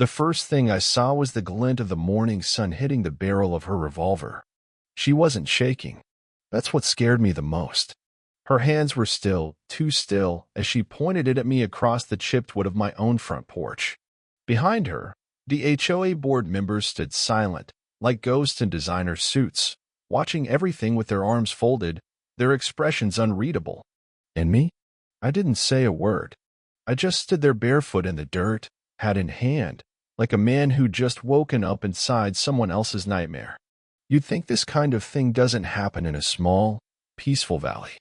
The first thing I saw was the glint of the morning sun hitting the barrel of her revolver. She wasn't shaking. That's what scared me the most. Her hands were still, too still, as she pointed it at me across the chipped wood of my own front porch. Behind her, the HOA board members stood silent, like ghosts in designer suits, watching everything with their arms folded, their expressions unreadable. And me? I didn't say a word. I just stood there barefoot in the dirt, hat in hand, like a man who'd just woken up inside someone else's nightmare. You'd think this kind of thing doesn't happen in a small, peaceful valley.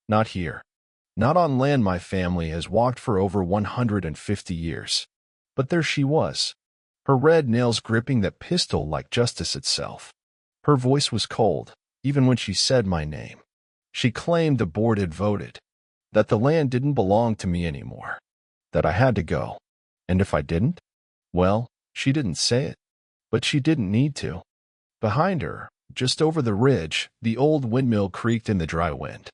Not here. Not on land my family has walked for over 150 years. But there she was, her red nails gripping that pistol like justice itself. Her voice was cold, even when she said my name. She claimed the board had voted, that the land didn't belong to me anymore, that I had to go. And if I didn't? Well, she didn't say it, but she didn't need to. Behind her, just over the ridge, the old windmill creaked in the dry wind.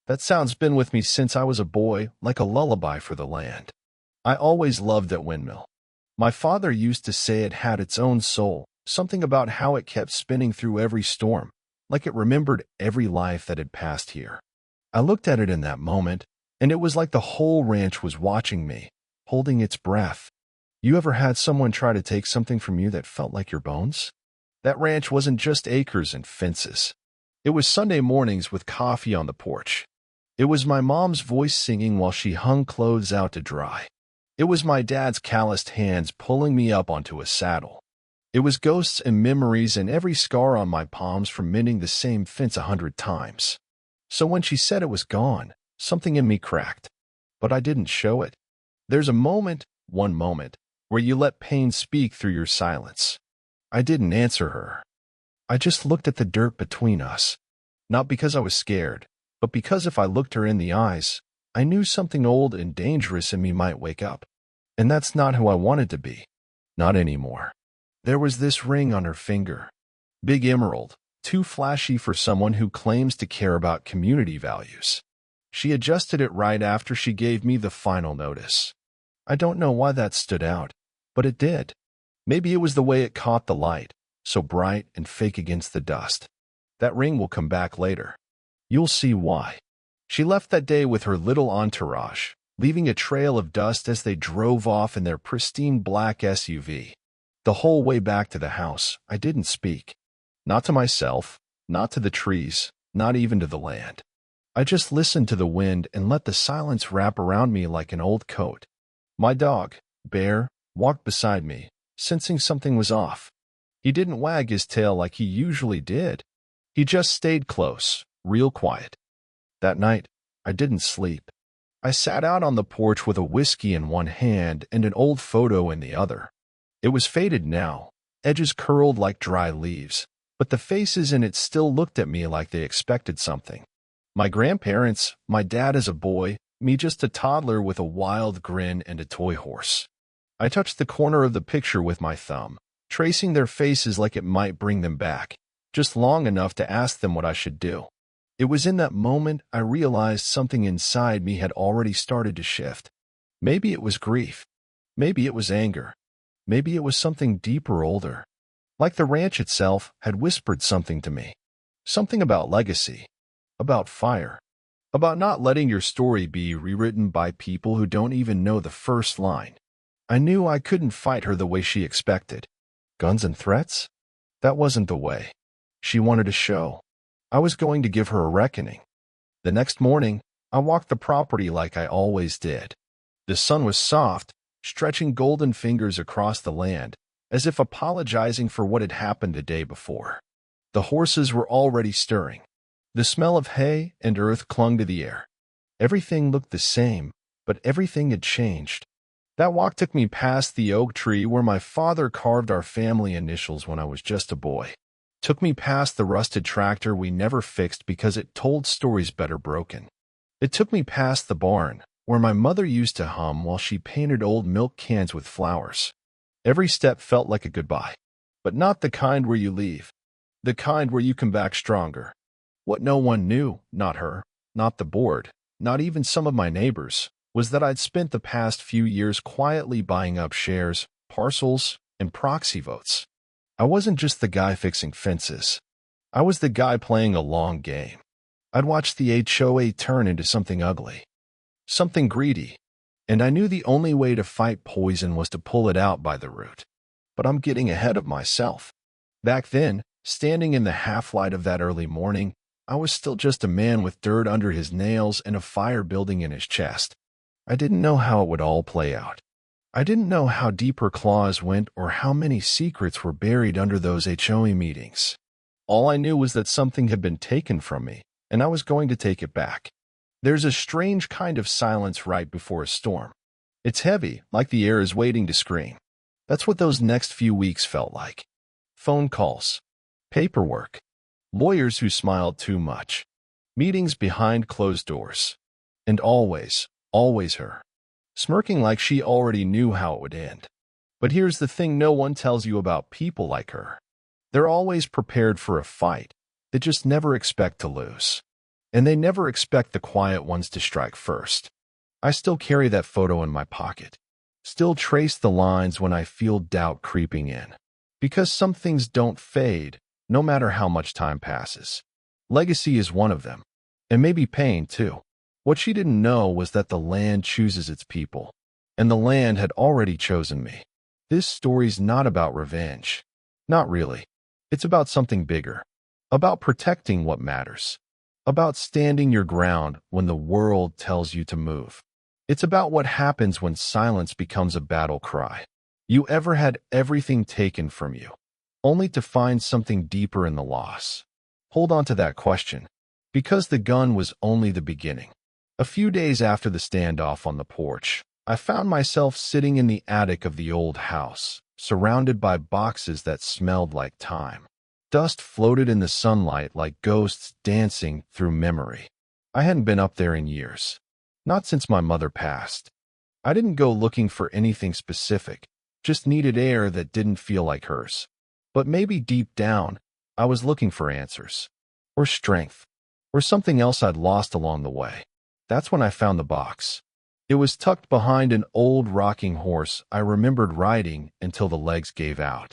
That sound's been with me since I was a boy, like a lullaby for the land. I always loved that windmill. My father used to say it had its own soul, something about how it kept spinning through every storm, like it remembered every life that had passed here. I looked at it in that moment, and it was like the whole ranch was watching me, holding its breath. You ever had someone try to take something from you that felt like your bones? That ranch wasn't just acres and fences. It was Sunday mornings with coffee on the porch. It was my mom's voice singing while she hung clothes out to dry. It was my dad's calloused hands pulling me up onto a saddle. It was ghosts and memories and every scar on my palms from mending the same fence 100 times. So when she said it was gone, something in me cracked. But I didn't show it. There's a moment, one moment, where you let pain speak through your silence. I didn't answer her. I just looked at the dirt between us. Not because I was scared, but because if I looked her in the eyes, I knew something old and dangerous in me might wake up. And that's not who I wanted to be. Not anymore. There was this ring on her finger. Big emerald, too flashy for someone who claims to care about community values. She adjusted it right after she gave me the final notice. I don't know why that stood out, but it did. Maybe it was the way it caught the light, so bright and fake against the dust. That ring will come back later. You'll see why. She left that day with her little entourage, leaving a trail of dust as they drove off in their pristine black SUV. The whole way back to the house, I didn't speak. Not to myself, not to the trees, not even to the land. I just listened to the wind and let the silence wrap around me like an old coat. My dog, Bear, walked beside me, sensing something was off. He didn't wag his tail like he usually did. He just stayed close, real quiet. That night, I didn't sleep. I sat out on the porch with a whiskey in one hand and an old photo in the other. It was faded now, edges curled like dry leaves, but the faces in it still looked at me like they expected something. My grandparents, my dad as a boy, me just a toddler with a wild grin and a toy horse. I touched the corner of the picture with my thumb, tracing their faces like it might bring them back, just long enough to ask them what I should do. It was in that moment I realized something inside me had already started to shift. Maybe it was grief. Maybe it was anger. Maybe it was something deeper, older. Like the ranch itself had whispered something to me. Something about legacy. About fire. About not letting your story be rewritten by people who don't even know the first line. I knew I couldn't fight her the way she expected. Guns and threats? That wasn't the way. She wanted a show. I was going to give her a reckoning. The next morning, I walked the property like I always did. The sun was soft, stretching golden fingers across the land, as if apologizing for what had happened the day before. The horses were already stirring. The smell of hay and earth clung to the air. Everything looked the same, but everything had changed. That walk took me past the oak tree where my father carved our family initials when I was just a boy. Took me past the rusted tractor we never fixed because it told stories better broken. It took me past the barn, where my mother used to hum while she painted old milk cans with flowers. Every step felt like a goodbye, but not the kind where you leave. The kind where you come back stronger. What no one knew, not her, not the board, not even some of my neighbors, was that I'd spent the past few years quietly buying up shares, parcels, and proxy votes. I wasn't just the guy fixing fences. I was the guy playing a long game. I'd watched the HOA turn into something ugly, something greedy, and I knew the only way to fight poison was to pull it out by the root. But I'm getting ahead of myself. Back then, standing in the half-light of that early morning, I was still just a man with dirt under his nails and a fire building in his chest. I didn't know how it would all play out. I didn't know how deep her claws went or how many secrets were buried under those HOA meetings. All I knew was that something had been taken from me, and I was going to take it back. There's a strange kind of silence right before a storm. It's heavy, like the air is waiting to scream. That's what those next few weeks felt like. Phone calls, paperwork, lawyers who smiled too much, meetings behind closed doors, and always her, smirking like she already knew how it would end. But here's the thing no one tells you about people like her. They're always prepared for a fight. They just never expect to lose. And they never expect the quiet ones to strike first. I still carry that photo in my pocket. Still trace the lines when I feel doubt creeping in. Because some things don't fade, no matter how much time passes. Legacy is one of them. And maybe pain, too. What she didn't know was that the land chooses its people. And the land had already chosen me. This story's not about revenge. Not really. It's about something bigger. About protecting what matters. About standing your ground when the world tells you to move. It's about what happens when silence becomes a battle cry. You ever had everything taken from you, only to find something deeper in the loss? Hold on to that question, because the gun was only the beginning. A few days after the standoff on the porch, I found myself sitting in the attic of the old house, surrounded by boxes that smelled like time. Dust floated in the sunlight like ghosts dancing through memory. I hadn't been up there in years. Not since my mother passed. I didn't go looking for anything specific, just needed air that didn't feel like hers. But maybe deep down, I was looking for answers. Or strength. Or something else I'd lost along the way. That's when I found the box. It was tucked behind an old rocking horse I remembered riding until the legs gave out.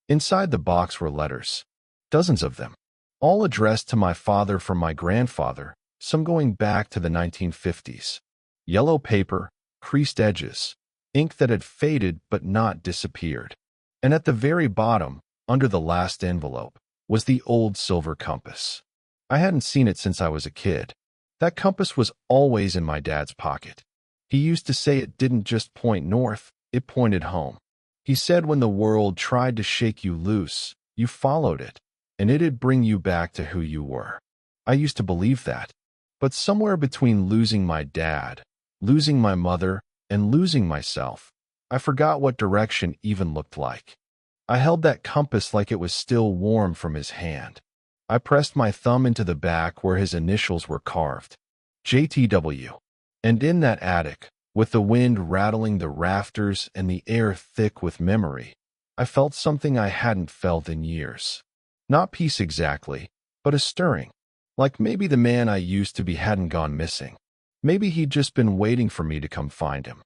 Inside the box were letters. Dozens of them. All addressed to my father from my grandfather, some going back to the 1950s. Yellow paper, creased edges, ink that had faded but not disappeared. And at the very bottom, under the last envelope, was the old silver compass. I hadn't seen it since I was a kid. That compass was always in my dad's pocket. He used to say it didn't just point north, it pointed home. He said when the world tried to shake you loose, you followed it, and it'd bring you back to who you were. I used to believe that. But somewhere between losing my dad, losing my mother, and losing myself, I forgot what direction even looked like. I held that compass like it was still warm from his hand. I pressed my thumb into the back where his initials were carved. JTW. And in that attic, with the wind rattling the rafters and the air thick with memory, I felt something I hadn't felt in years. Not peace exactly, but a stirring. Like maybe the man I used to be hadn't gone missing. Maybe he'd just been waiting for me to come find him.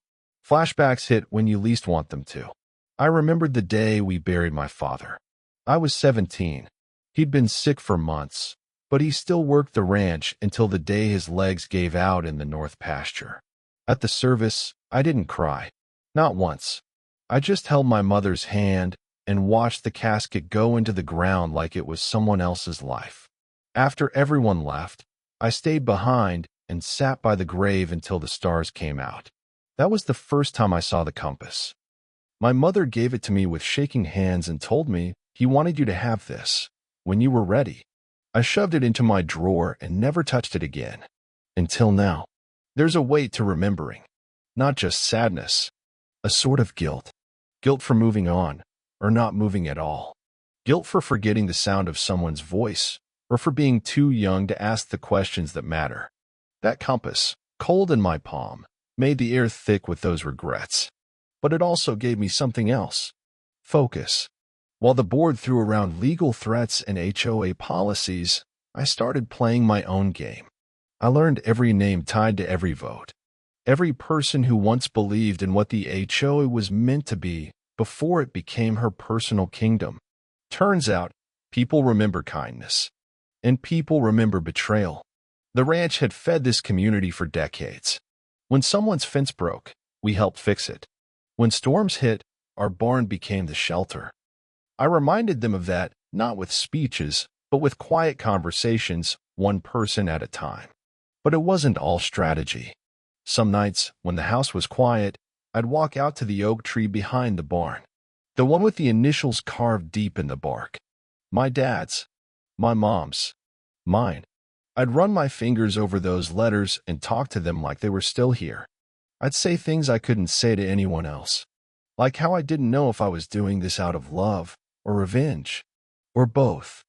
Flashbacks hit when you least want them to. I remembered the day we buried my father. I was 17. He'd been sick for months, but he still worked the ranch until the day his legs gave out in the north pasture. At the service, I didn't cry. Not once. I just held my mother's hand and watched the casket go into the ground like it was someone else's life. After everyone left, I stayed behind and sat by the grave until the stars came out. That was the first time I saw the compass. My mother gave it to me with shaking hands and told me, "He wanted you to have this. When you were ready." I shoved it into my drawer and never touched it again. Until now. There's a weight to remembering. Not just sadness. A sort of guilt. Guilt for moving on, or not moving at all. Guilt for forgetting the sound of someone's voice, or for being too young to ask the questions that matter. That compass, cold in my palm, made the air thick with those regrets. But it also gave me something else. Focus. While the board threw around legal threats and HOA policies, I started playing my own game. I learned every name tied to every vote. Every person who once believed in what the HOA was meant to be before it became her personal kingdom. Turns out, people remember kindness, and people remember betrayal. The ranch had fed this community for decades. When someone's fence broke, we helped fix it. When storms hit, our barn became the shelter. I reminded them of that, not with speeches, but with quiet conversations, one person at a time. But it wasn't all strategy. Some nights, when the house was quiet, I'd walk out to the oak tree behind the barn, the one with the initials carved deep in the bark. My dad's, my mom's, mine. I'd run my fingers over those letters and talk to them like they were still here. I'd say things I couldn't say to anyone else, like how I didn't know if I was doing this out of love or revenge, or both.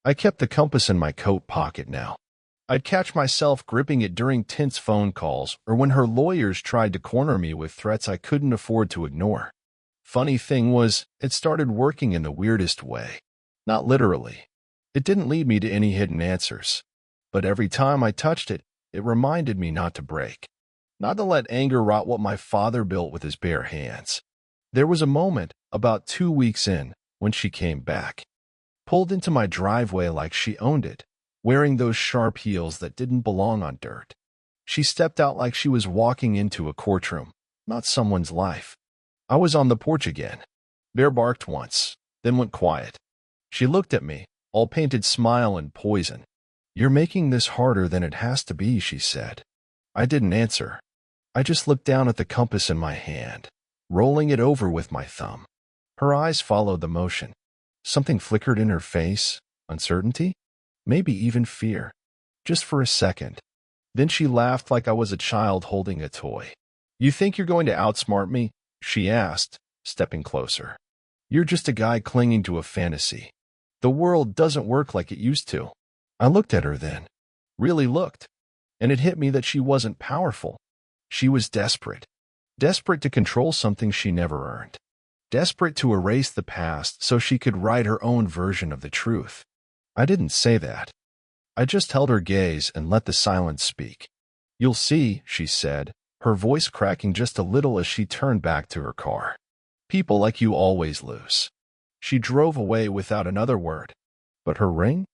I kept the compass in my coat pocket now. I'd catch myself gripping it during tense phone calls or when her lawyers tried to corner me with threats I couldn't afford to ignore. Funny thing was, it started working in the weirdest way. Not literally. It didn't lead me to any hidden answers. But every time I touched it, it reminded me not to break. Not to let anger rot what my father built with his bare hands. There was a moment, about 2 weeks in, when she came back. Pulled into my driveway like she owned it, wearing those sharp heels that didn't belong on dirt. She stepped out like she was walking into a courtroom, not someone's life. I was on the porch again. Bear barked once, then went quiet. She looked at me, all painted smile and poison. "You're making this harder than it has to be," she said. I didn't answer. I just looked down at the compass in my hand, rolling it over with my thumb. Her eyes followed the motion. Something flickered in her face, uncertainty, maybe even fear, just for a second. Then she laughed like I was a child holding a toy. "You think you're going to outsmart me?" she asked, stepping closer. "You're just a guy clinging to a fantasy. The world doesn't work like it used to." I looked at her then, really looked, and it hit me that she wasn't powerful. She was desperate. Desperate to control something she never earned. Desperate to erase the past so she could write her own version of the truth. I didn't say that. I just held her gaze and let the silence speak. "You'll see," she said, her voice cracking just a little as she turned back to her car. "People like you always lose." She drove away without another word. But her ring?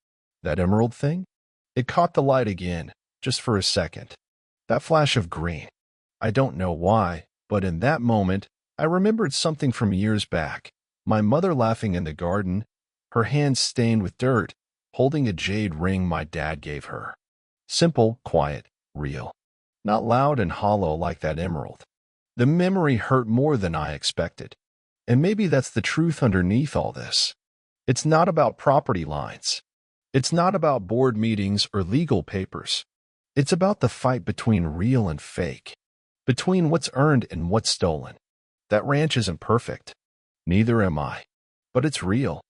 That emerald thing? It caught the light again, just for a second. That flash of green. I don't know why, but in that moment, I remembered something from years back. My mother laughing in the garden, her hands stained with dirt, holding a jade ring my dad gave her. Simple, quiet, real. Not loud and hollow like that emerald. The memory hurt more than I expected. And maybe that's the truth underneath all this. It's not about property lines. It's not about board meetings or legal papers. It's about the fight between real and fake. Between what's earned and what's stolen. That ranch isn't perfect. Neither am I. But it's real.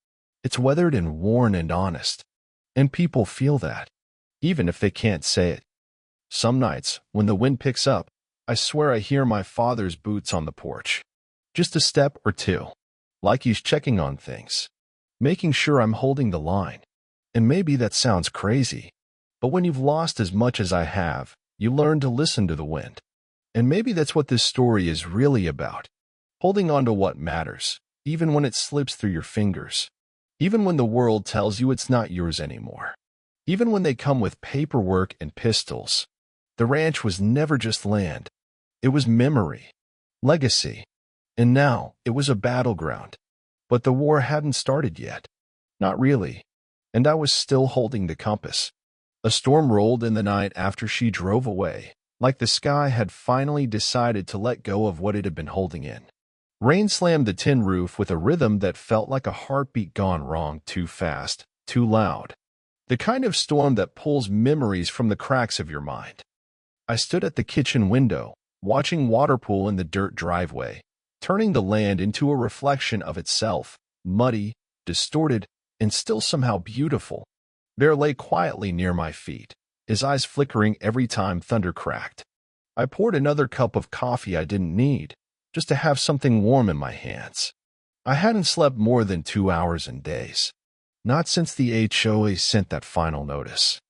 It's weathered and worn and honest. And people feel that, even if they can't say it. Some nights, when the wind picks up, I swear I hear my father's boots on the porch. Just a step or two. Like he's checking on things. Making sure I'm holding the line. And maybe that sounds crazy. But when you've lost as much as I have, you learn to listen to the wind. And maybe that's what this story is really about. Holding on to what matters, even when it slips through your fingers. Even when the world tells you it's not yours anymore. Even when they come with paperwork and pistols. The ranch was never just land. It was memory. Legacy. And now, it was a battleground. But the war hadn't started yet. Not really. And I was still holding the compass. A storm rolled in the night after she drove away, like the sky had finally decided to let go of what it had been holding in. Rain slammed the tin roof with a rhythm that felt like a heartbeat gone wrong, too fast, too loud. The kind of storm that pulls memories from the cracks of your mind. I stood at the kitchen window, watching water pool in the dirt driveway, turning the land into a reflection of itself, muddy, distorted, and still somehow beautiful. Bear lay quietly near my feet, his eyes flickering every time thunder cracked. I poured another cup of coffee I didn't need, just to have something warm in my hands. I hadn't slept more than 2 hours in days. Not since the HOA sent that final notice.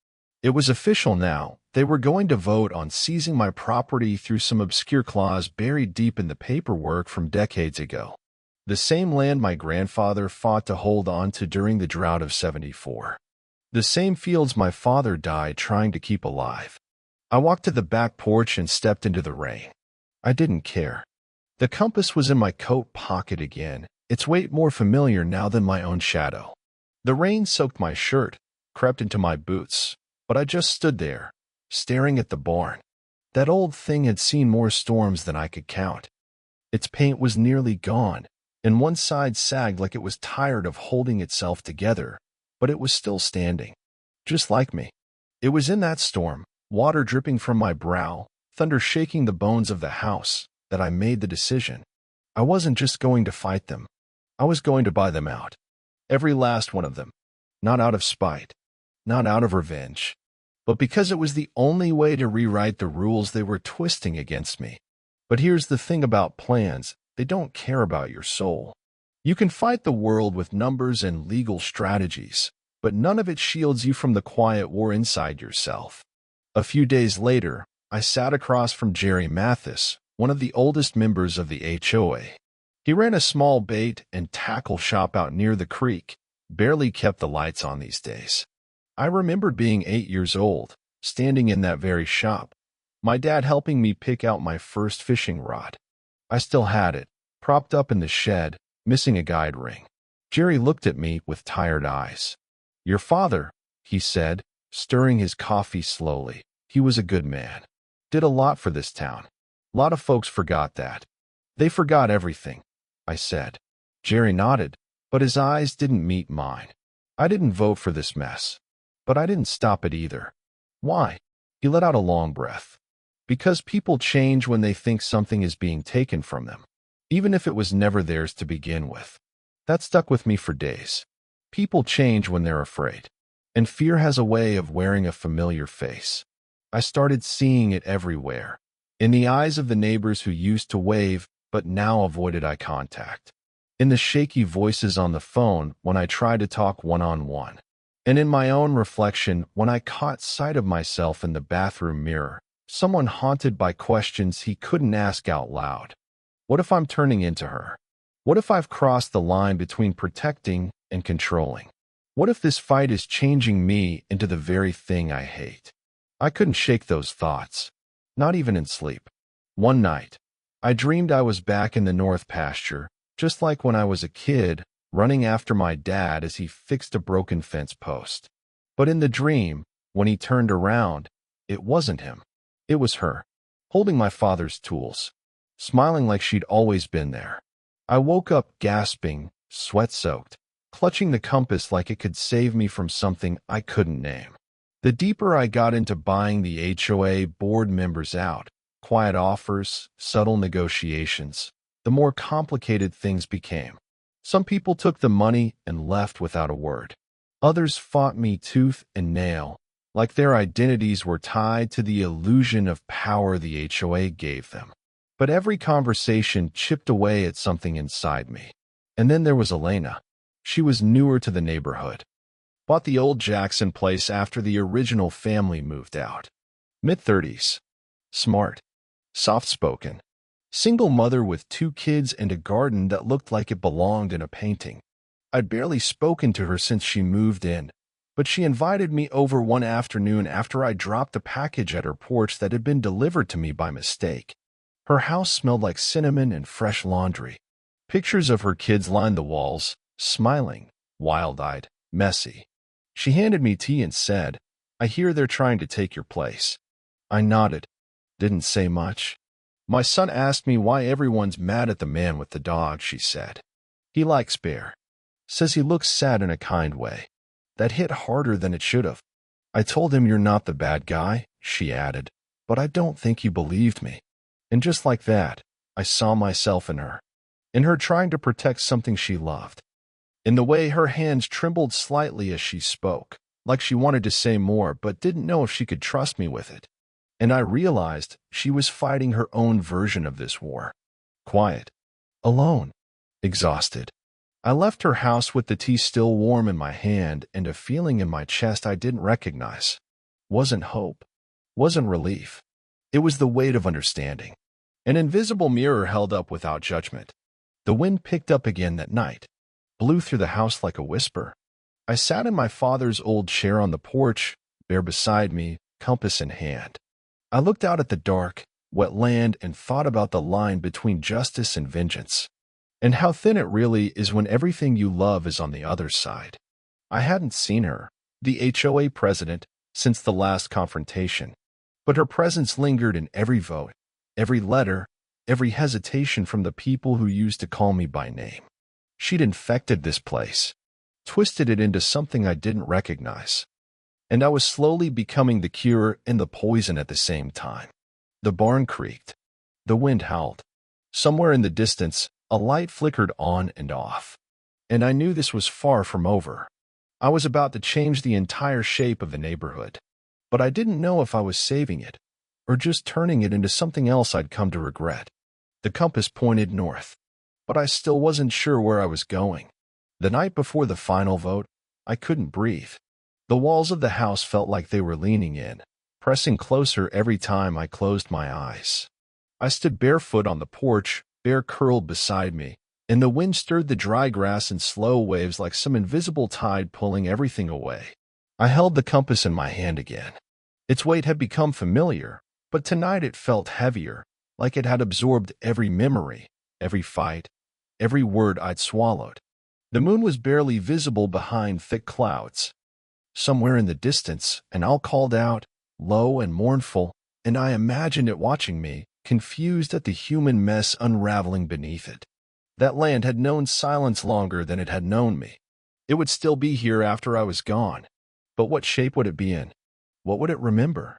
It was official now. They were going to vote on seizing my property through some obscure clause buried deep in the paperwork from decades ago. The same land my grandfather fought to hold on to during the drought of '74. The same fields my father died trying to keep alive. I walked to the back porch and stepped into the rain. I didn't care. The compass was in my coat pocket again, its weight more familiar now than my own shadow. The rain soaked my shirt, crept into my boots, but I just stood there, staring at the barn. That old thing had seen more storms than I could count. Its paint was nearly gone, and one side sagged like it was tired of holding itself together, but it was still standing, just like me. It was in that storm, water dripping from my brow, thunder shaking the bones of the house, that I made the decision. I wasn't just going to fight them. I was going to buy them out. Every last one of them. Not out of spite, not out of revenge, but because it was the only way to rewrite the rules they were twisting against me. But here's the thing about plans, they don't care about your soul. You can fight the world with numbers and legal strategies, but none of it shields you from the quiet war inside yourself. A few days later, I sat across from Jerry Mathis, one of the oldest members of the HOA. He ran a small bait and tackle shop out near the creek, barely kept the lights on these days. I remembered being 8 years old, standing in that very shop, my dad helping me pick out my first fishing rod. I still had it, propped up in the shed, missing a guide ring. Jerry looked at me with tired eyes. "Your father," he said, stirring his coffee slowly. "He was a good man. Did a lot for this town. A lot of folks forgot that." "They forgot everything," I said. Jerry nodded, but his eyes didn't meet mine. "I didn't vote for this mess, but I didn't stop it either." "Why?" He let out a long breath. "Because people change when they think something is being taken from them, even if it was never theirs to begin with." That stuck with me for days. People change when they're afraid, and fear has a way of wearing a familiar face. I started seeing it everywhere, in the eyes of the neighbors who used to wave but now avoided eye contact, in the shaky voices on the phone when I tried to talk one-on-one, and in my own reflection when I caught sight of myself in the bathroom mirror, someone haunted by questions he couldn't ask out loud. What if I'm turning into her? What if I've crossed the line between protecting and controlling? What if this fight is changing me into the very thing I hate? I couldn't shake those thoughts, not even in sleep. One night, I dreamed I was back in the North pasture, just like when I was a kid, running after my dad as he fixed a broken fence post. But in the dream, when he turned around, it wasn't him. It was her, holding my father's tools, smiling like she'd always been there. I woke up gasping, sweat-soaked, clutching the compass like it could save me from something I couldn't name. The deeper I got into buying the HOA board members out, quiet offers, subtle negotiations, the more complicated things became. Some people took the money and left without a word. Others fought me tooth and nail, like their identities were tied to the illusion of power the HOA gave them. But every conversation chipped away at something inside me. And then there was Elena. She was newer to the neighborhood. Bought the old Jackson place after the original family moved out. Mid-30s. Smart. Soft-spoken. Single mother with 2 kids and a garden that looked like it belonged in a painting. I'd barely spoken to her since she moved in, but she invited me over one afternoon after I dropped a package at her porch that had been delivered to me by mistake. Her house smelled like cinnamon and fresh laundry. Pictures of her kids lined the walls, smiling, wild-eyed, messy. She handed me tea and said, "I hear they're trying to take your place." I nodded, didn't say much. "My son asked me why everyone's mad at the man with the dog," she said. "He likes Bear. Says he looks sad in a kind way." That hit harder than it should have. "I told him you're not the bad guy," she added, "but I don't think he believed me." And just like that, I saw myself in her trying to protect something she loved. In the way her hands trembled slightly as she spoke, like she wanted to say more but didn't know if she could trust me with it. And I realized she was fighting her own version of this war. Quiet. Alone. Exhausted. I left her house with the tea still warm in my hand and a feeling in my chest I didn't recognize. Wasn't hope. Wasn't relief. It was the weight of understanding. An invisible mirror held up without judgment. The wind picked up again that night, blew through the house like a whisper. I sat in my father's old chair on the porch, Bear beside me, compass in hand. I looked out at the dark, wet land and thought about the line between justice and vengeance, and how thin it really is when everything you love is on the other side. I hadn't seen her, the HOA president, since the last confrontation, but her presence lingered in every vote, every letter, every hesitation from the people who used to call me by name. She'd infected this place, twisted it into something I didn't recognize, and I was slowly becoming the cure and the poison at the same time. The barn creaked. The wind howled. Somewhere in the distance, a light flickered on and off, and I knew this was far from over. I was about to change the entire shape of the neighborhood, but I didn't know if I was saving it or just turning it into something else I'd come to regret. The compass pointed north, but I still wasn't sure where I was going. The night before the final vote, I couldn't breathe. The walls of the house felt like they were leaning in, pressing closer every time I closed my eyes. I stood barefoot on the porch, Bear curled beside me, and the wind stirred the dry grass in slow waves like some invisible tide pulling everything away. I held the compass in my hand again. Its weight had become familiar, but tonight it felt heavier, like it had absorbed every memory, every fight, every word I'd swallowed. The moon was barely visible behind thick clouds. Somewhere in the distance, an owl called out, low and mournful, and I imagined it watching me, confused at the human mess unraveling beneath it. That land had known silence longer than it had known me. It would still be here after I was gone. But what shape would it be in? What would it remember?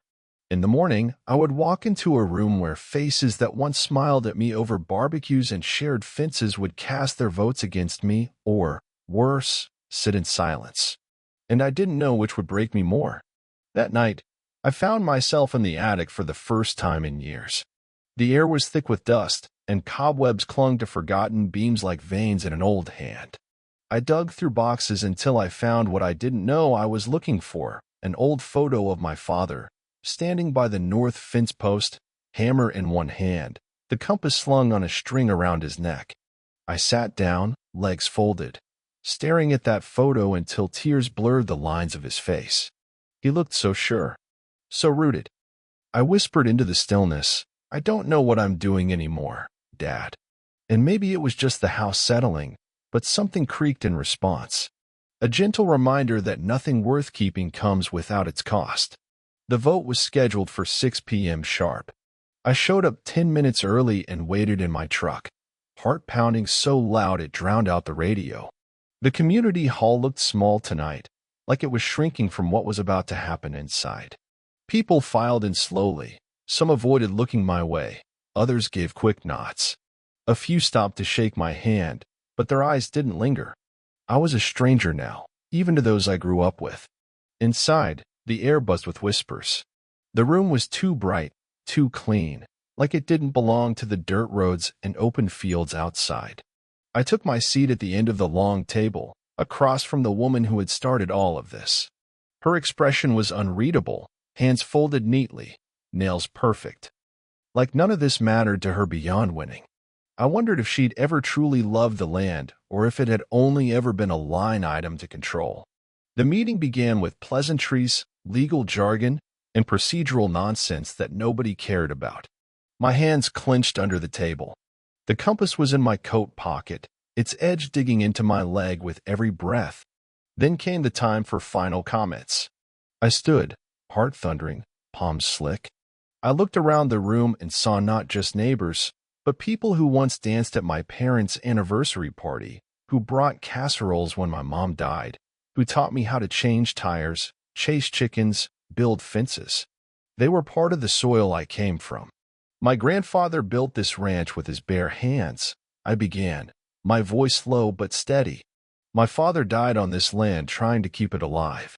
In the morning, I would walk into a room where faces that once smiled at me over barbecues and shared fences would cast their votes against me, or, worse, sit in silence. And I didn't know which would break me more. That night, I found myself in the attic for the first time in years. The air was thick with dust, and cobwebs clung to forgotten beams like veins in an old hand. I dug through boxes until I found what I didn't know I was looking for, an old photo of my father, standing by the north fence post, hammer in one hand, the compass slung on a string around his neck. I sat down, legs folded, staring at that photo until tears blurred the lines of his face. He looked so sure, so rooted. I whispered into the stillness, "I don't know what I'm doing anymore, Dad." And maybe it was just the house settling, but something creaked in response. A gentle reminder that nothing worth keeping comes without its cost. The vote was scheduled for 6 p.m. sharp. I showed up 10 minutes early and waited in my truck, heart pounding so loud it drowned out the radio. The community hall looked small tonight, like it was shrinking from what was about to happen inside. People filed in slowly. Some avoided looking my way. Others gave quick nods. A few stopped to shake my hand, but their eyes didn't linger. I was a stranger now, even to those I grew up with. Inside, the air buzzed with whispers. The room was too bright, too clean, like it didn't belong to the dirt roads and open fields outside. I took my seat at the end of the long table, across from the woman who had started all of this. Her expression was unreadable, hands folded neatly, nails perfect. Like none of this mattered to her beyond winning. I wondered if she'd ever truly loved the land, or if it had only ever been a line item to control. The meeting began with pleasantries, legal jargon, and procedural nonsense that nobody cared about. My hands clenched under the table. The compass was in my coat pocket, its edge digging into my leg with every breath. Then came the time for final comments. I stood, heart thundering, palms slick. I looked around the room and saw not just neighbors, but people who once danced at my parents' anniversary party, who brought casseroles when my mom died, who taught me how to change tires, chase chickens, build fences. They were part of the soil I came from. My grandfather built this ranch with his bare hands. I began, my voice low but steady. My father died on this land trying to keep it alive.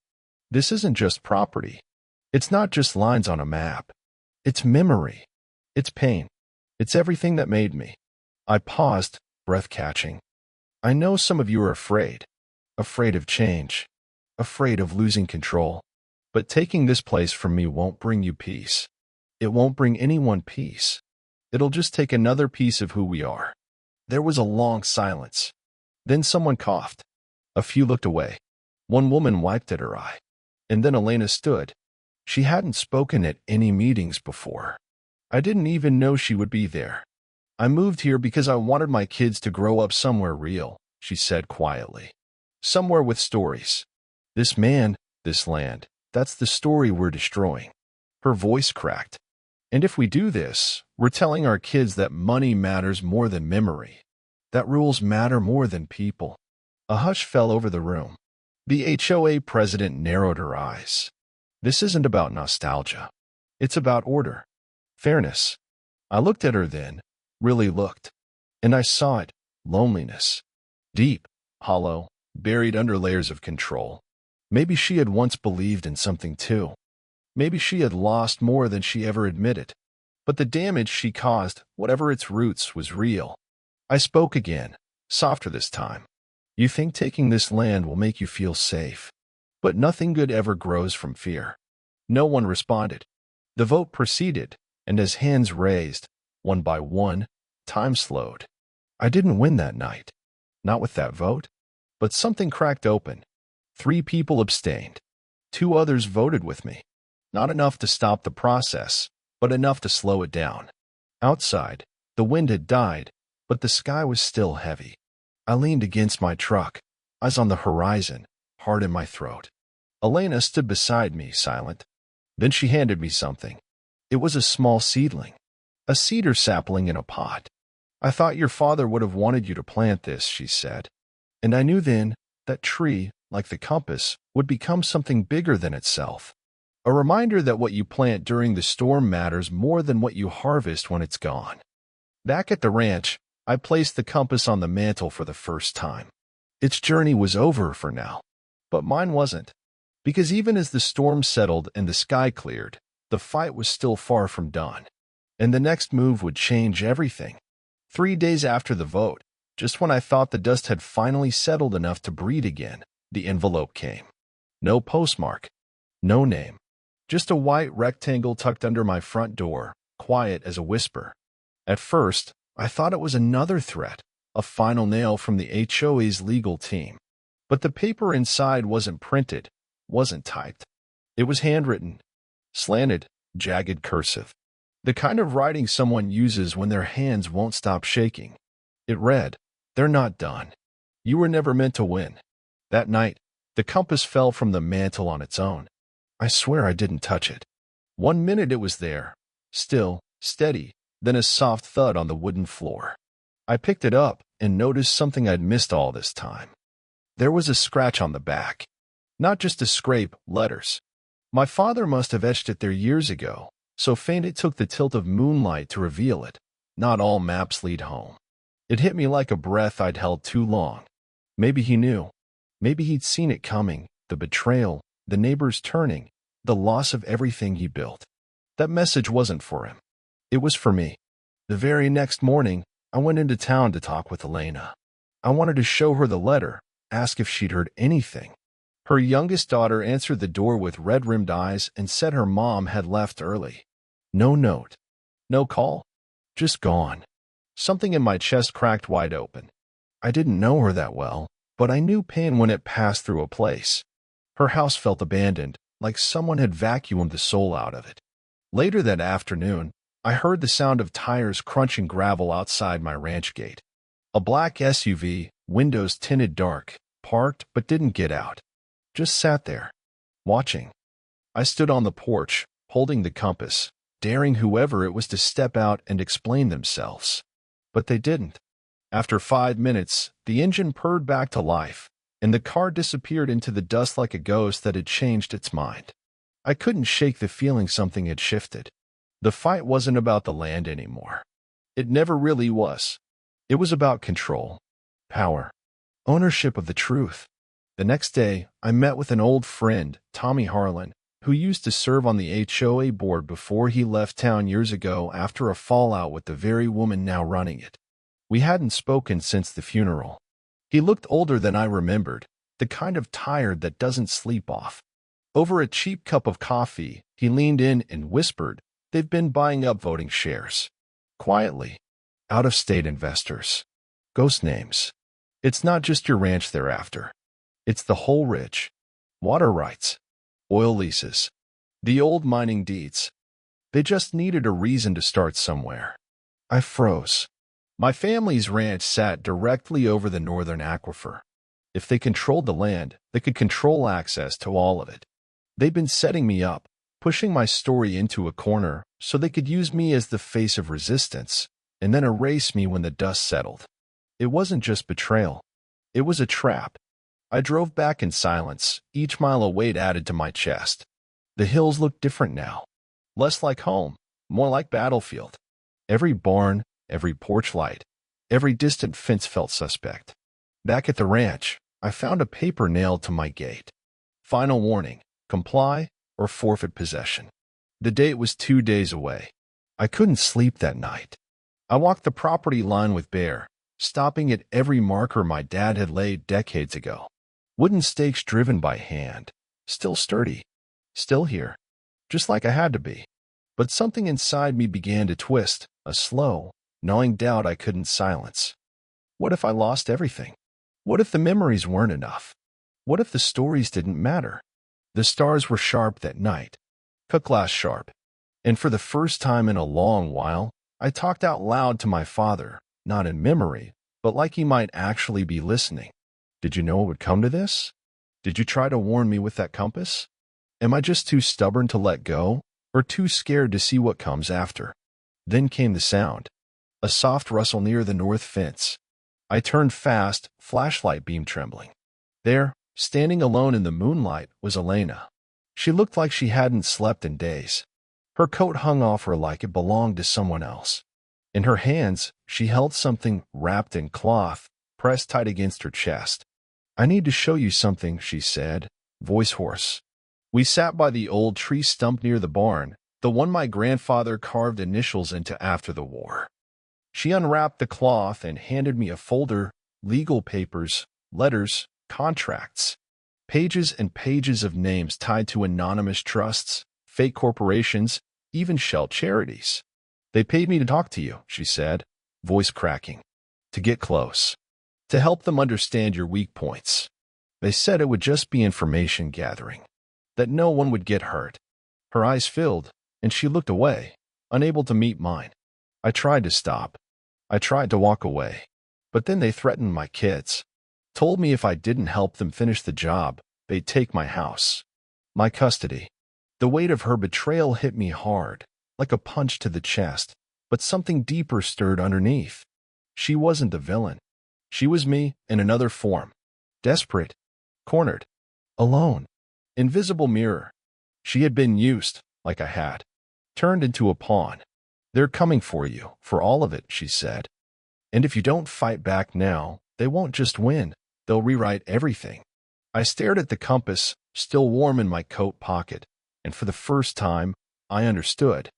This isn't just property. It's not just lines on a map. It's memory. It's pain. It's everything that made me. I paused, breath catching. I know some of you are afraid. Afraid of change. Afraid of losing control. But taking this place from me won't bring you peace. It won't bring anyone peace. It'll just take another piece of who we are. There was a long silence. Then someone coughed. A few looked away. One woman wiped at her eye. And then Elena stood. She hadn't spoken at any meetings before. I didn't even know she would be there. I moved here because I wanted my kids to grow up somewhere real, she said quietly. Somewhere with stories. This man, this land, that's the story we're destroying. Her voice cracked. And if we do this, we're telling our kids that money matters more than memory, that rules matter more than people. A hush fell over the room. The HOA president narrowed her eyes. This isn't about nostalgia. It's about order. Fairness. I looked at her then, really looked. And I saw it, loneliness. Deep, hollow, buried under layers of control. Maybe she had once believed in something too. Maybe she had lost more than she ever admitted. But the damage she caused, whatever its roots, was real. I spoke again, softer this time. You think taking this land will make you feel safe. But nothing good ever grows from fear. No one responded. The vote proceeded, and as hands raised, one by one, time slowed. I didn't win that night. Not with that vote. But something cracked open. 3 people abstained. 2 others voted with me. Not enough to stop the process, but enough to slow it down. Outside, the wind had died, but the sky was still heavy. I leaned against my truck, eyes on the horizon, heart in my throat. Elena stood beside me, silent. Then she handed me something. It was a small seedling, a cedar sapling in a pot. I thought your father would have wanted you to plant this, she said. And I knew then that tree, like the compass, would become something bigger than itself. A reminder that what you plant during the storm matters more than what you harvest when it's gone. Back at the ranch, I placed the compass on the mantle for the first time. Its journey was over for now. But mine wasn't. Because even as the storm settled and the sky cleared, the fight was still far from done. And the next move would change everything. 3 days after the vote, just when I thought the dust had finally settled enough to breathe again, the envelope came. No postmark. No name. Just a white rectangle tucked under my front door, quiet as a whisper. At first, I thought it was another threat, a final nail from the HOA's legal team. But the paper inside wasn't printed, wasn't typed. It was handwritten, slanted, jagged cursive. The kind of writing someone uses when their hands won't stop shaking. It read, "They're not done. You were never meant to win." That night, the compass fell from the mantle on its own. I swear I didn't touch it. 1 minute it was there, still, steady, then a soft thud on the wooden floor. I picked it up and noticed something I'd missed all this time. There was a scratch on the back. Not just a scrape, letters. My father must have etched it there years ago, so faint it took the tilt of moonlight to reveal it. Not all maps lead home. It hit me like a breath I'd held too long. Maybe he knew. Maybe he'd seen it coming, the betrayal, the neighbors turning, the loss of everything he built. That message wasn't for him. It was for me. The very next morning, I went into town to talk with Elena. I wanted to show her the letter, ask if she'd heard anything. Her youngest daughter answered the door with red-rimmed eyes and said her mom had left early. No note. No call. Just gone. Something in my chest cracked wide open. I didn't know her that well, but I knew pain when it passed through a place. Her house felt abandoned, like someone had vacuumed the soul out of it. Later that afternoon, I heard the sound of tires crunching gravel outside my ranch gate. A black SUV, windows tinted dark, parked but didn't get out. Just sat there, watching. I stood on the porch, holding the compass, daring whoever it was to step out and explain themselves. But they didn't. After 5 minutes, the engine purred back to life, and the car disappeared into the dust like a ghost that had changed its mind. I couldn't shake the feeling something had shifted. The fight wasn't about the land anymore. It never really was. It was about control, power, ownership of the truth. The next day, I met with an old friend, Tommy Harlan, who used to serve on the HOA board before he left town years ago after a fallout with the very woman now running it. We hadn't spoken since the funeral. He looked older than I remembered, the kind of tired that doesn't sleep off. Over a cheap cup of coffee, he leaned in and whispered, "They've been buying up voting shares. Quietly. Out-of-state investors. Ghost names. It's not just your ranch thereafter. It's the whole ridge. Water rights. Oil leases. The old mining deeds. They just needed a reason to start somewhere. I froze. My family's ranch sat directly over the northern aquifer. If they controlled the land, they could control access to all of it. They'd been setting me up, pushing my story into a corner so they could use me as the face of resistance, and then erase me when the dust settled. It wasn't just betrayal. It was a trap. I drove back in silence, each mile a weight added to my chest. The hills looked different now. Less like home, more like battlefield. Every barn, every porch light, every distant fence felt suspect. Back at the ranch, I found a paper nailed to my gate. Final warning, comply or forfeit possession. The date was 2 days away. I couldn't sleep that night. I walked the property line with Bear, stopping at every marker my dad had laid decades ago. Wooden stakes driven by hand, still sturdy, still here, just like I had to be. But something inside me began to twist, a slow, gnawing doubt I couldn't silence. What if I lost everything? What if the memories weren't enough? What if the stories didn't matter? The stars were sharp that night, cut glass sharp. And for the first time in a long while, I talked out loud to my father, not in memory, but like he might actually be listening. Did you know it would come to this? Did you try to warn me with that compass? Am I just too stubborn to let go, or too scared to see what comes after? Then came the sound, a soft rustle near the north fence. I turned fast, flashlight beam trembling. There, standing alone in the moonlight, was Elena. She looked like she hadn't slept in days. Her coat hung off her like it belonged to someone else. In her hands, she held something wrapped in cloth, pressed tight against her chest. I need to show you something, she said, voice hoarse. We sat by the old tree stump near the barn, the one my grandfather carved initials into after the war. She unwrapped the cloth and handed me a folder, legal papers, letters, contracts, pages and pages of names tied to anonymous trusts, fake corporations, even shell charities. They paid me to talk to you, she said, voice cracking, to get close, to help them understand your weak points. They said it would just be information gathering, that no one would get hurt. Her eyes filled, and she looked away, unable to meet mine. I tried to stop. I tried to walk away. But then they threatened my kids, told me if I didn't help them finish the job, they'd take my house, my custody. The weight of her betrayal hit me hard, like a punch to the chest, but something deeper stirred underneath. She wasn't the villain. She was me in another form. Desperate, cornered, alone, invisible mirror. She had been used, like I had, turned into a pawn. They're coming for you, for all of it, she said. And if you don't fight back now, they won't just win, they'll rewrite everything. I stared at the compass, still warm in my coat pocket, and for the first time, I understood.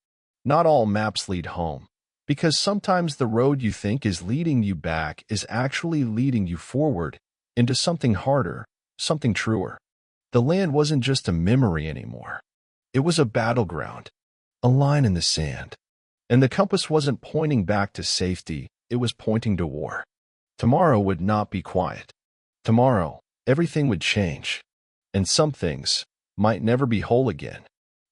Not all maps lead home, because sometimes the road you think is leading you back is actually leading you forward, into something harder, something truer. The land wasn't just a memory anymore. It was a battleground, a line in the sand. And the compass wasn't pointing back to safety, it was pointing to war. Tomorrow would not be quiet. Tomorrow, everything would change. And some things might never be whole again.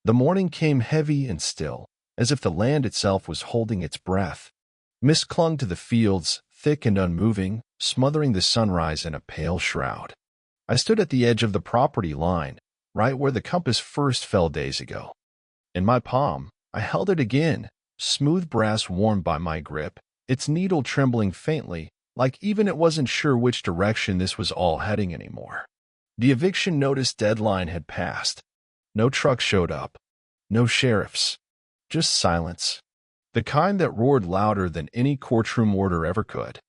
The morning came heavy and still, as if the land itself was holding its breath. Mist clung to the fields, thick and unmoving, smothering the sunrise in a pale shroud. I stood at the edge of the property line, right where the compass first fell days ago. In my palm, I held it again, smooth brass warmed by my grip, its needle trembling faintly, like even it wasn't sure which direction this was all heading anymore. The eviction notice deadline had passed. No truck showed up. No sheriffs. Just silence. The kind that roared louder than any courtroom order ever could.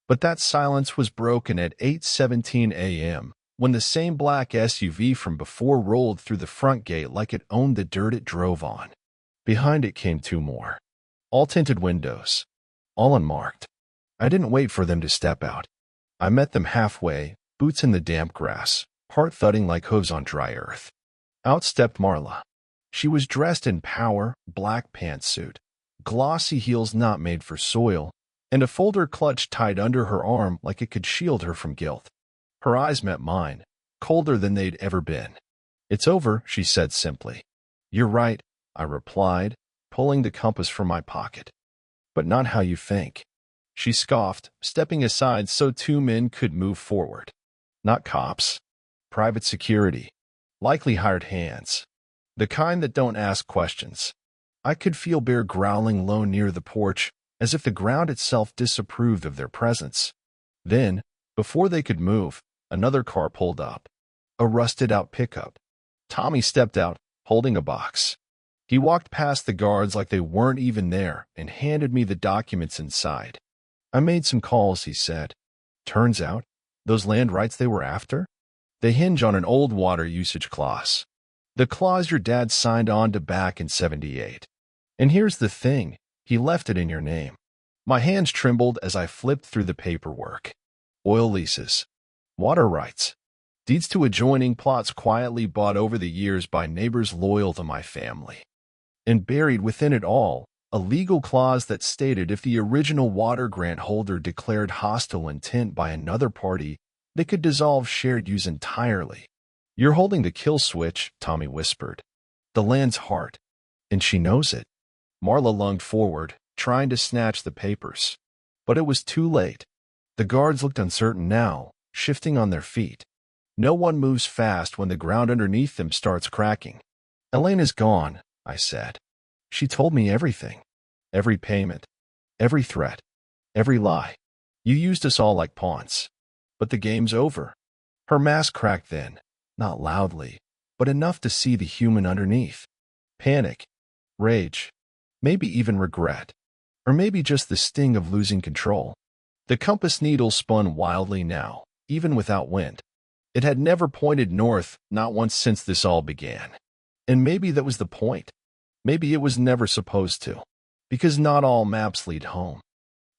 But that silence was broken at 8:17 a.m., when the same black SUV from before rolled through the front gate like it owned the dirt it drove on. Behind it came two more. All tinted windows. All unmarked. I didn't wait for them to step out. I met them halfway, boots in the damp grass, heart thudding like hooves on dry earth. Out stepped Marla. She was dressed in power, black pantsuit, glossy heels not made for soil, and a folder clutched tight under her arm like it could shield her from guilt. Her eyes met mine, colder than they'd ever been. "It's over," she said simply. "You're right," I replied, pulling the compass from my pocket. "But not how you think." She scoffed, stepping aside so two men could move forward. "Not cops. Private security. Likely hired hands. The kind that don't ask questions." I could feel Bear growling low near the porch, as if the ground itself disapproved of their presence. Then, before they could move, another car pulled up. A rusted-out pickup. Tommy stepped out, holding a box. He walked past the guards like they weren't even there and handed me the documents inside. "I made some calls," he said. "Turns out, those land rights they were after? They hinge on an old water usage clause. The clause your dad signed on to back in '78. And here's the thing, he left it in your name." My hands trembled as I flipped through the paperwork. Oil leases. Water rights. Deeds to adjoining plots quietly bought over the years by neighbors loyal to my family. And buried within it all, a legal clause that stated if the original water grant holder declared hostile intent by another party, they could dissolve shared use entirely. "You're holding the kill switch," Tommy whispered. "The land's heart. And she knows it." Marla lunged forward, trying to snatch the papers. But it was too late. The guards looked uncertain now, shifting on their feet. No one moves fast when the ground underneath them starts cracking. "Elena's gone," I said. "She told me everything. Every payment. Every threat. Every lie. You used us all like pawns. But the game's over." Her mask cracked then, not loudly, but enough to see the human underneath. Panic. Rage. Maybe even regret. Or maybe just the sting of losing control. The compass needle spun wildly now, even without wind. It had never pointed north, not once since this all began. And maybe that was the point. Maybe it was never supposed to. Because not all maps lead home.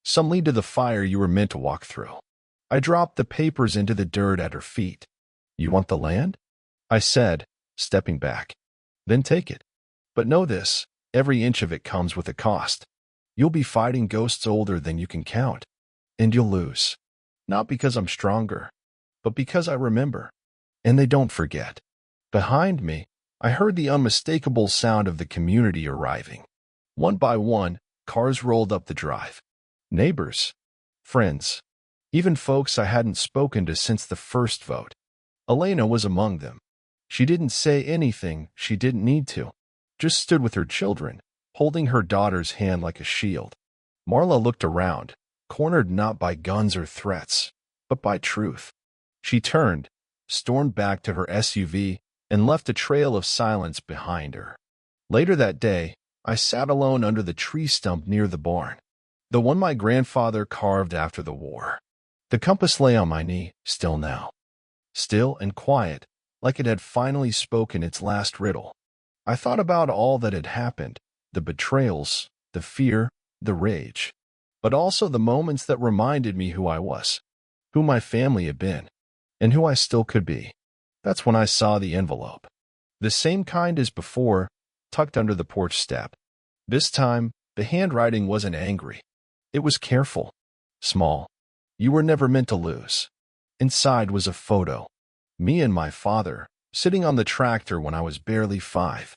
Some lead to the fire you were meant to walk through. I dropped the papers into the dirt at her feet. "You want the land?" I said, stepping back. "Then take it. But know this, every inch of it comes with a cost. You'll be fighting ghosts older than you can count. And you'll lose. Not because I'm stronger, but because I remember. And they don't forget." Behind me, I heard the unmistakable sound of the community arriving. One by one, cars rolled up the drive. Neighbors. Friends. Even folks I hadn't spoken to since the first vote. Elena was among them. She didn't say anything she didn't need to. Just stood with her children, holding her daughter's hand like a shield. Marla looked around, cornered not by guns or threats, but by truth. She turned, stormed back to her SUV, and left a trail of silence behind her. Later that day, I sat alone under the tree stump near the barn, the one my grandfather carved after the war. The compass lay on my knee, still now. Still and quiet, like it had finally spoken its last riddle. I thought about all that had happened, the betrayals, the fear, the rage, but also the moments that reminded me who I was, who my family had been, and who I still could be. That's when I saw the envelope. The same kind as before, tucked under the porch step. This time, the handwriting wasn't angry. It was careful. Small. "You were never meant to lose." Inside was a photo. Me and my father, sitting on the tractor when I was barely 5.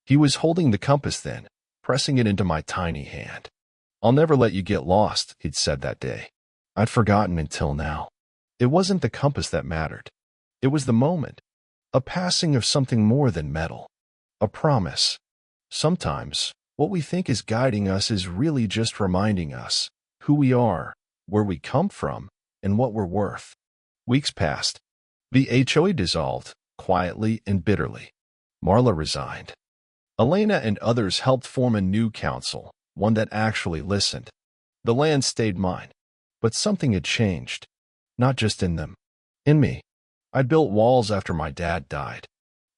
He was holding the compass then, pressing it into my tiny hand. "I'll never let you get lost," he'd said that day. I'd forgotten until now. It wasn't the compass that mattered. It was the moment. A passing of something more than metal. A promise. Sometimes, what we think is guiding us is really just reminding us who we are, where we come from, and what we're worth. Weeks passed. The HOA dissolved, quietly and bitterly. Marla resigned. Elena and others helped form a new council, one that actually listened. The land stayed mine. But something had changed. Not just in them. In me. I'd built walls after my dad died.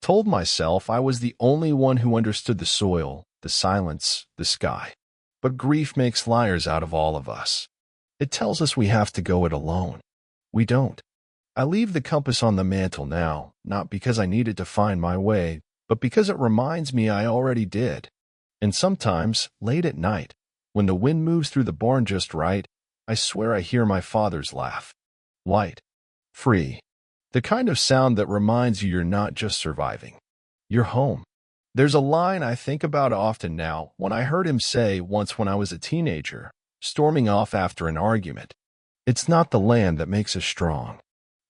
Told myself I was the only one who understood the soil, the silence, the sky. But grief makes liars out of all of us. It tells us we have to go it alone. We don't. I leave the compass on the mantle now, not because I needed to find my way, but because it reminds me I already did. And sometimes, late at night, when the wind moves through the barn just right, I swear I hear my father's laugh. Light. Free. The kind of sound that reminds you you're not just surviving. You're home. There's a line I think about often now when I heard him say once when I was a teenager, storming off after an argument. It's not the land that makes us strong.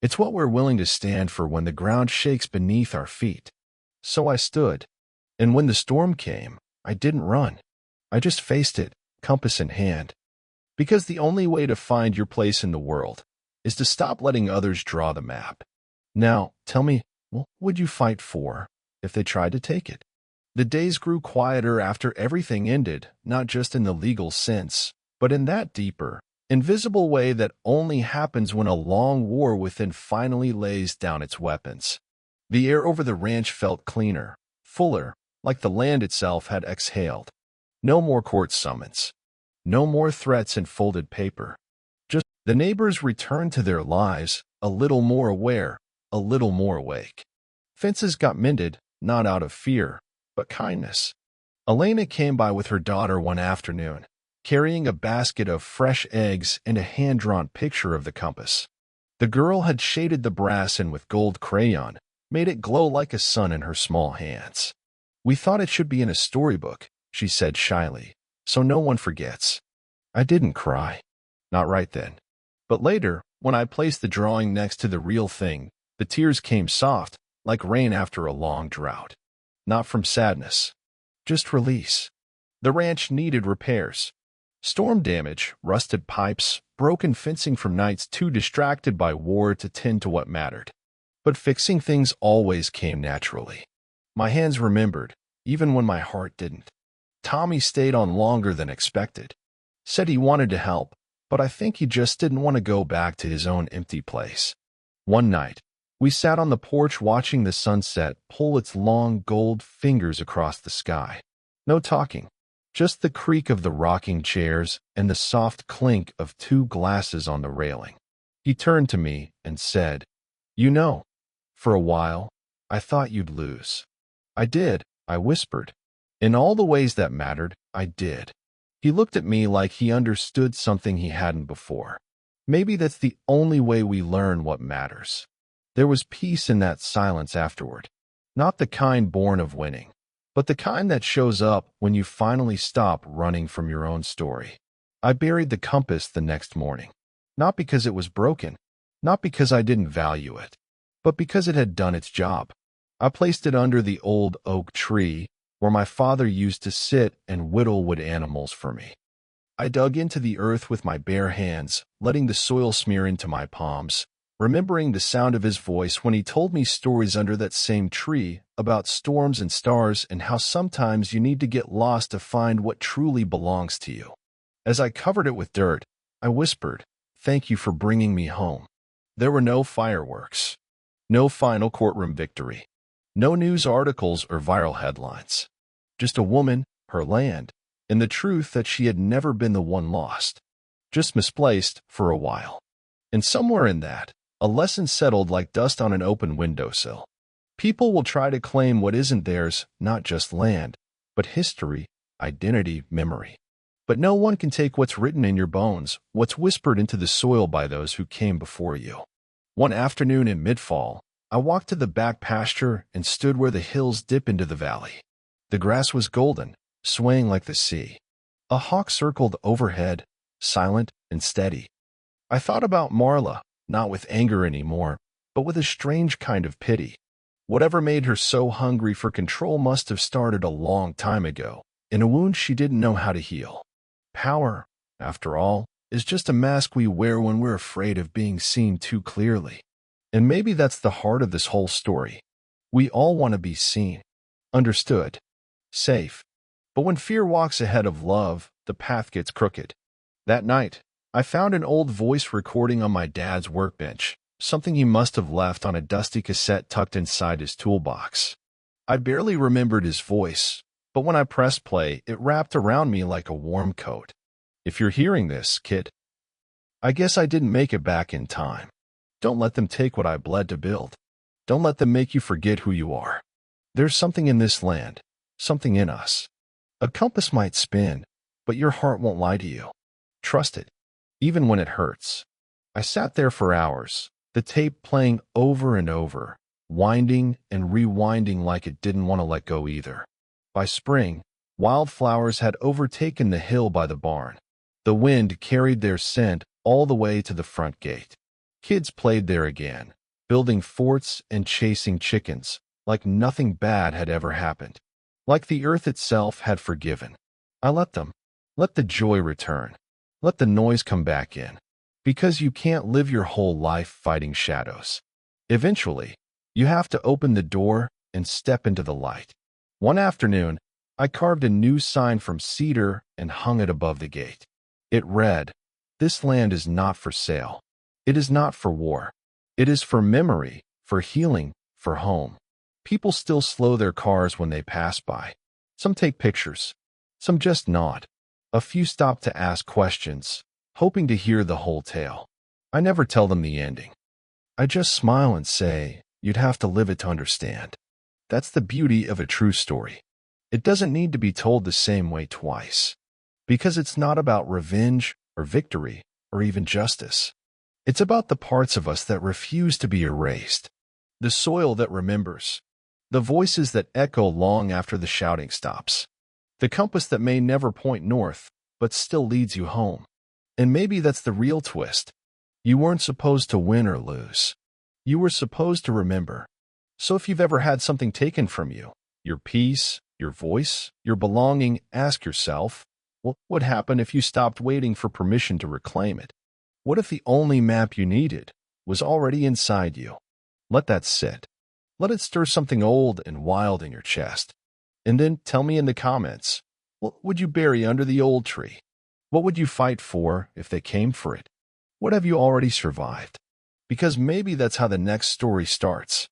It's what we're willing to stand for when the ground shakes beneath our feet. So I stood. And when the storm came, I didn't run. I just faced it, compass in hand. Because the only way to find your place in the world is to stop letting others draw the map. Now, tell me, what would you fight for if they tried to take it? The days grew quieter after everything ended, not just in the legal sense, but in that deeper, invisible way that only happens when a long war within finally lays down its weapons. The air over the ranch felt cleaner, fuller, like the land itself had exhaled. No more court summons. No more threats in folded paper. Just the neighbors returned to their lives, a little more aware, a little more awake. Fences got mended, not out of fear, but kindness. Elena came by with her daughter one afternoon, carrying a basket of fresh eggs and a hand-drawn picture of the compass. The girl had shaded the brass in with gold crayon, made it glow like a sun in her small hands. "We thought it should be in a storybook," she said shyly, "so no one forgets." I didn't cry. Not right then. But later, when I placed the drawing next to the real thing, the tears came soft, like rain after a long drought. Not from sadness. Just release. The ranch needed repairs. Storm damage, rusted pipes, broken fencing from nights too distracted by war to tend to what mattered. But fixing things always came naturally. My hands remembered, even when my heart didn't. Tommy stayed on longer than expected. Said he wanted to help, but I think he just didn't want to go back to his own empty place. One night, we sat on the porch watching the sunset pull its long gold fingers across the sky. No talking, just the creak of the rocking chairs and the soft clink of two glasses on the railing. He turned to me and said, "You know, for a while, I thought you'd lose." "I did," I whispered. "In all the ways that mattered, I did." He looked at me like he understood something he hadn't before. Maybe that's the only way we learn what matters. There was peace in that silence afterward. Not the kind born of winning, but the kind that shows up when you finally stop running from your own story. I buried the compass the next morning. Not because it was broken, not because I didn't value it, but because it had done its job. I placed it under the old oak tree where my father used to sit and whittle wood animals for me. I dug into the earth with my bare hands, letting the soil smear into my palms, remembering the sound of his voice when he told me stories under that same tree about storms and stars and how sometimes you need to get lost to find what truly belongs to you. As I covered it with dirt, I whispered, "Thank you for bringing me home." There were no fireworks, no final courtroom victory, no news articles or viral headlines. Just a woman, her land, and the truth that she had never been the one lost, just misplaced for a while. And somewhere in that, a lesson settled like dust on an open windowsill. People will try to claim what isn't theirs, not just land, but history, identity, memory. But no one can take what's written in your bones, what's whispered into the soil by those who came before you. One afternoon in mid-fall, I walked to the back pasture and stood where the hills dip into the valley. The grass was golden, swaying like the sea. A hawk circled overhead, silent and steady. I thought about Marla, not with anger anymore, but with a strange kind of pity. Whatever made her so hungry for control must have started a long time ago, in a wound she didn't know how to heal. Power, after all, is just a mask we wear when we're afraid of being seen too clearly. And maybe that's the heart of this whole story. We all want to be seen, understood, safe. But when fear walks ahead of love, the path gets crooked. That night, I found an old voice recording on my dad's workbench, something he must have left on a dusty cassette tucked inside his toolbox. I barely remembered his voice, but when I pressed play, it wrapped around me like a warm coat. "If you're hearing this, kid, I guess I didn't make it back in time. Don't let them take what I bled to build. Don't let them make you forget who you are. There's something in this land, something in us. A compass might spin, but your heart won't lie to you. Trust it. even when it hurts. I sat there for hours, the tape playing over and over, winding and rewinding like it didn't want to let go either. By spring, wildflowers had overtaken the hill by the barn. The wind carried their scent all the way to the front gate. Kids played there again, building forts and chasing chickens, like nothing bad had ever happened. Like the earth itself had forgiven. I let them. Let the joy return. Let the noise come back in. Because you can't live your whole life fighting shadows. Eventually, you have to open the door and step into the light. One afternoon, I carved a new sign from cedar and hung it above the gate. It read, "This land is not for sale. It is not for war. It is for memory, for healing, for home." People still slow their cars when they pass by. Some take pictures. Some just nod. A few stop to ask questions, hoping to hear the whole tale. I never tell them the ending. I just smile and say, "You'd have to live it to understand." That's the beauty of a true story. It doesn't need to be told the same way twice. Because it's not about revenge or victory or even justice. It's about the parts of us that refuse to be erased. The soil that remembers. The voices that echo long after the shouting stops. The compass that may never point north, but still leads you home. And maybe that's the real twist. You weren't supposed to win or lose. You were supposed to remember. So if you've ever had something taken from you, your peace, your voice, your belonging, ask yourself, what would happen if you stopped waiting for permission to reclaim it? What if the only map you needed was already inside you? Let that sit. Let it stir something old and wild in your chest. And then tell me in the comments, what would you bury under the old tree? What would you fight for if they came for it? What have you already survived? Because maybe that's how the next story starts.